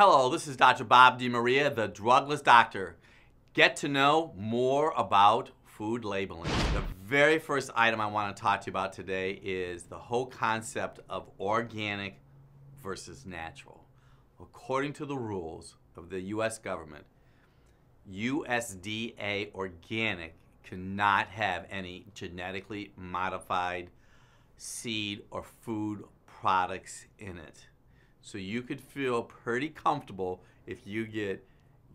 Hello, this is Dr. Bob DeMaria, the Drugless Doctor. Get to know more about food labeling. The very first item I want to talk to you about today is the whole concept of organic versus natural. According to the rules of the U.S. government, USDA organic cannot have any genetically modified seed or food products in it. So you could feel pretty comfortable if you get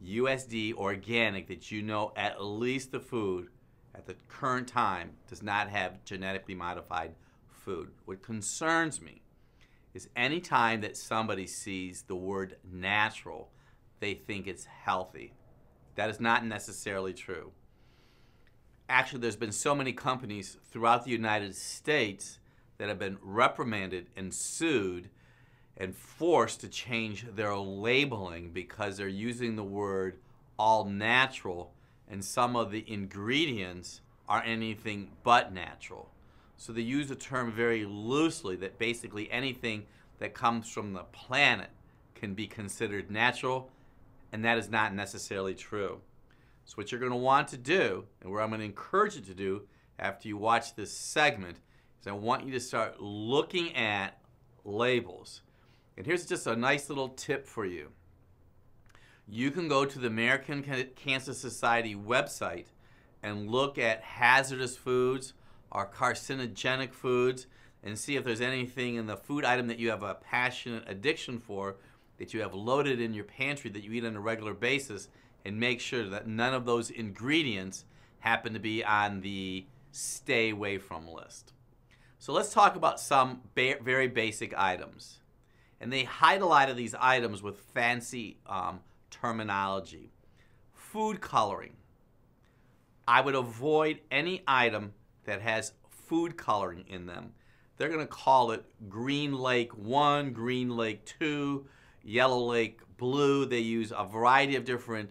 USD organic that you know at least the food at the current time does not have genetically modified food. What concerns me is any time that somebody sees the word natural, they think it's healthy. That is not necessarily true. Actually, there's been so many companies throughout the United States that have been reprimanded and sued and forced to change their labeling because they're using the word all natural and some of the ingredients are anything but natural. So they use the term very loosely that basically anything that comes from the planet can be considered natural, and that is not necessarily true. So what you're going to want to do, and what I'm going to encourage you to do after you watch this segment, is I want you to start looking at labels. And here's just a nice little tip for you. You can go to the American Cancer Society website and look at hazardous foods or carcinogenic foods and see if there's anything in the food item that you have a passionate addiction for that you have loaded in your pantry that you eat on a regular basis, and make sure that none of those ingredients happen to be on the stay away from list. So let's talk about some very basic items. And they hide a lot of these items with fancy terminology. Food coloring. I would avoid any item that has food coloring in them. They're going to call it Green Lake 1, Green Lake 2, Yellow Lake Blue. They use a variety of different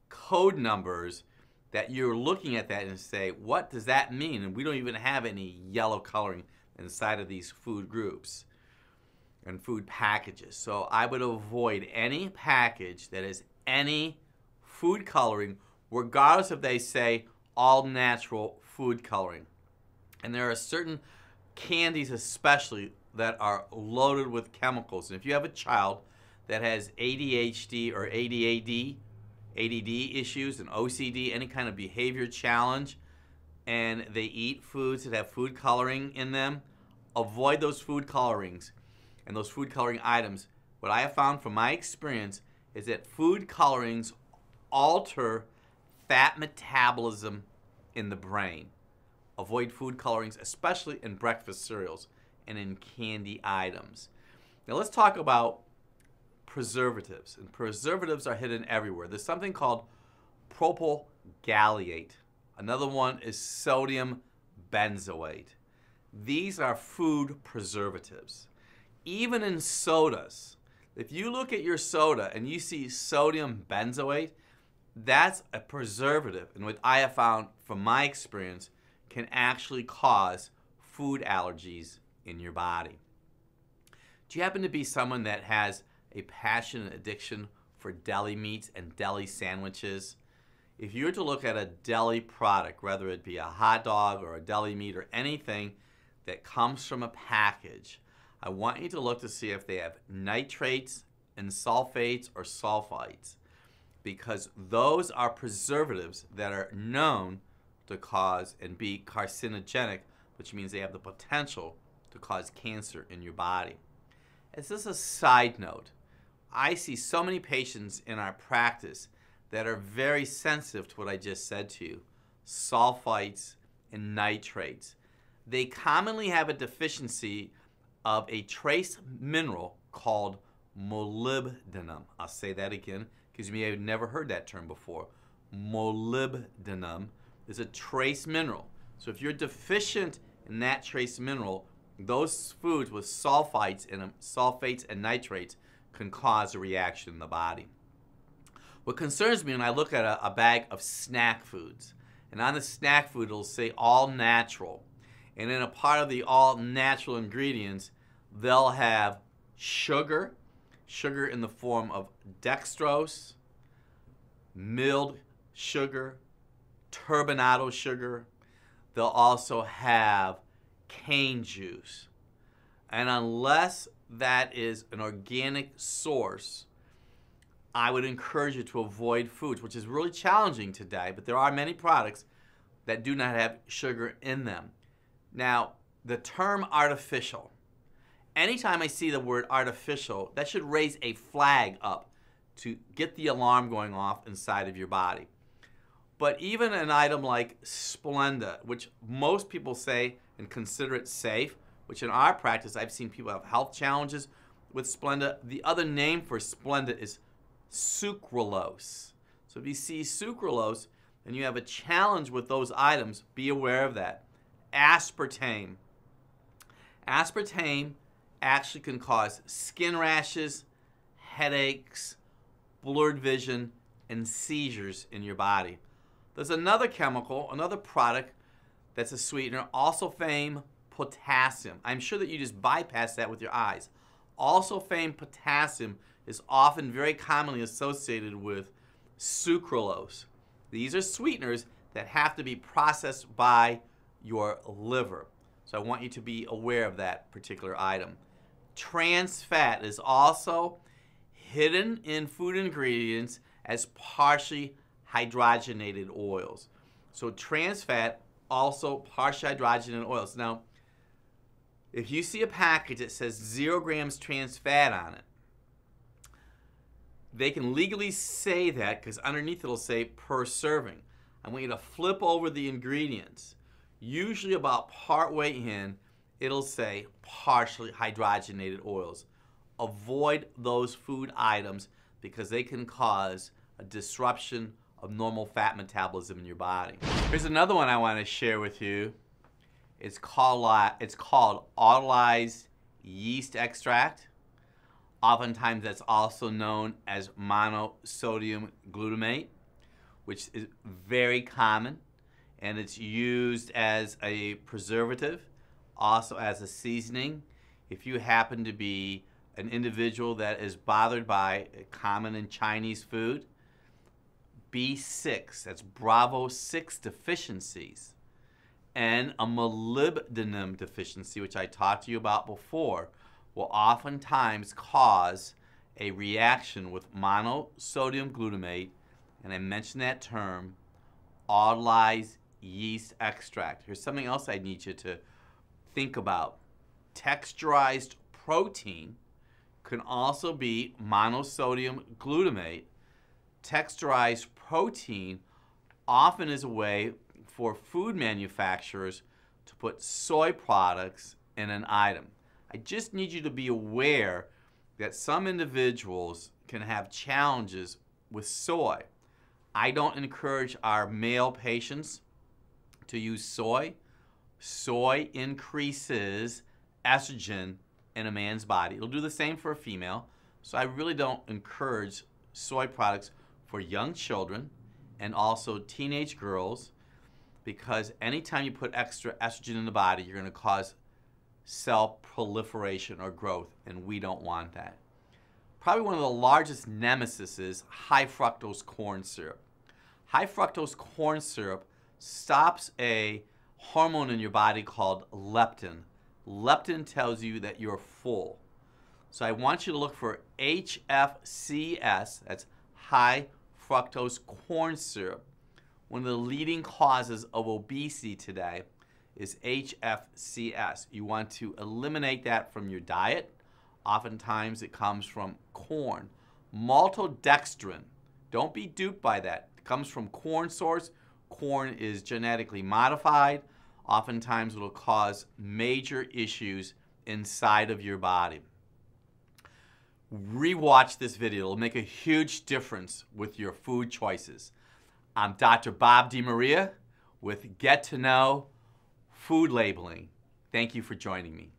code numbers that you're looking at that and say, what does that mean? And we don't even have any yellow coloring inside of these food groups and food packages. So I would avoid any package that has any food coloring, regardless if they say all natural food coloring. And there are certain candies especially that are loaded with chemicals. And if you have a child that has ADHD or ADD issues and OCD, any kind of behavior challenge, and they eat foods that have food coloring in them, avoid those food colorings. And those food coloring items, what I have found from my experience is that food colorings alter fat metabolism in the brain. Avoid food colorings, especially in breakfast cereals and in candy items. Now let's talk about preservatives. And preservatives are hidden everywhere. There's something called propyl gallate. Another one is sodium benzoate. These are food preservatives. Even in sodas, if you look at your soda and you see sodium benzoate, that's a preservative. And what I have found from my experience can actually cause food allergies in your body. Do you happen to be someone that has a passionate addiction for deli meats and deli sandwiches? If you were to look at a deli product, whether it be a hot dog or a deli meat or anything that comes from a package, I want you to look to see if they have nitrates and sulfates or sulfites, because those are preservatives that are known to cause and be carcinogenic, which means they have the potential to cause cancer in your body. As just a side note, I see so many patients in our practice that are very sensitive to what I just said to you, sulfites and nitrates. They commonly have a deficiency of a trace mineral called molybdenum. I'll say that again because you may have never heard that term before. Molybdenum is a trace mineral. So if you're deficient in that trace mineral, those foods with sulfates and nitrates can cause a reaction in the body. What concerns me when I look at a bag of snack foods, and on the snack food it'll say all natural, and in a part of the all natural ingredients they'll have sugar, sugar in the form of dextrose, milled sugar, turbinado sugar. They'll also have cane juice. And unless that is an organic source, I would encourage you to avoid foods, which is really challenging today, but there are many products that do not have sugar in them. Now, the term artificial, anytime I see the word artificial, that should raise a flag up to get the alarm going off inside of your body. But even an item like Splenda, which most people say and consider it safe, which in our practice I've seen people have health challenges with Splenda. The other name for Splenda is sucralose. So if you see sucralose and you have a challenge with those items, be aware of that. Aspartame. Aspartame actually can cause skin rashes, headaches, blurred vision, and seizures in your body. There's another chemical, another product that's a sweetener, also fame potassium. I'm sure that you just bypass that with your eyes. Also fame potassium is often very commonly associated with sucralose. These are sweeteners that have to be processed by your liver. So I want you to be aware of that particular item. Trans fat is also hidden in food ingredients as partially hydrogenated oils. So trans fat, also partially hydrogenated oils. Now, if you see a package that says 0 grams trans fat on it, they can legally say that because underneath it'll say per serving. I want you to flip over the ingredients. Usually about partway in, it'll say partially hydrogenated oils. Avoid those food items because they can cause a disruption of normal fat metabolism in your body. Here's another one I want to share with you. It's called autolyzed yeast extract. Oftentimes that's also known as monosodium glutamate, which is very common, and it's used as a preservative, also as a seasoning. If you happen to be an individual that is bothered by common in Chinese food, B6, that's Bravo 6 deficiencies, and a molybdenum deficiency, which I talked to you about before, will oftentimes cause a reaction with monosodium glutamate, and I mentioned that term, autolyzed yeast extract. Here's something else I need you to think about. Texturized protein can also be monosodium glutamate. Texturized protein often is a way for food manufacturers to put soy products in an item. I just need you to be aware that some individuals can have challenges with soy. I don't encourage our male patients to use soy. Soy increases estrogen in a man's body. It'll do the same for a female. So I really don't encourage soy products for young children and also teenage girls, because anytime you put extra estrogen in the body, you're going to cause cell proliferation or growth, and we don't want that. Probably one of the largest nemesis is high fructose corn syrup. High fructose corn syrup stops a hormone in your body called leptin. Leptin tells you that you're full. So I want you to look for HFCS, that's high fructose corn syrup. One of the leading causes of obesity today is HFCS. You want to eliminate that from your diet. Oftentimes it comes from corn. Maltodextrin, don't be duped by that. It comes from corn source. Corn is genetically modified. Oftentimes it will cause major issues inside of your body. Rewatch this video. It'll make a huge difference with your food choices. I'm Dr. Bob DeMaria with Get to Know Food Labeling. Thank you for joining me.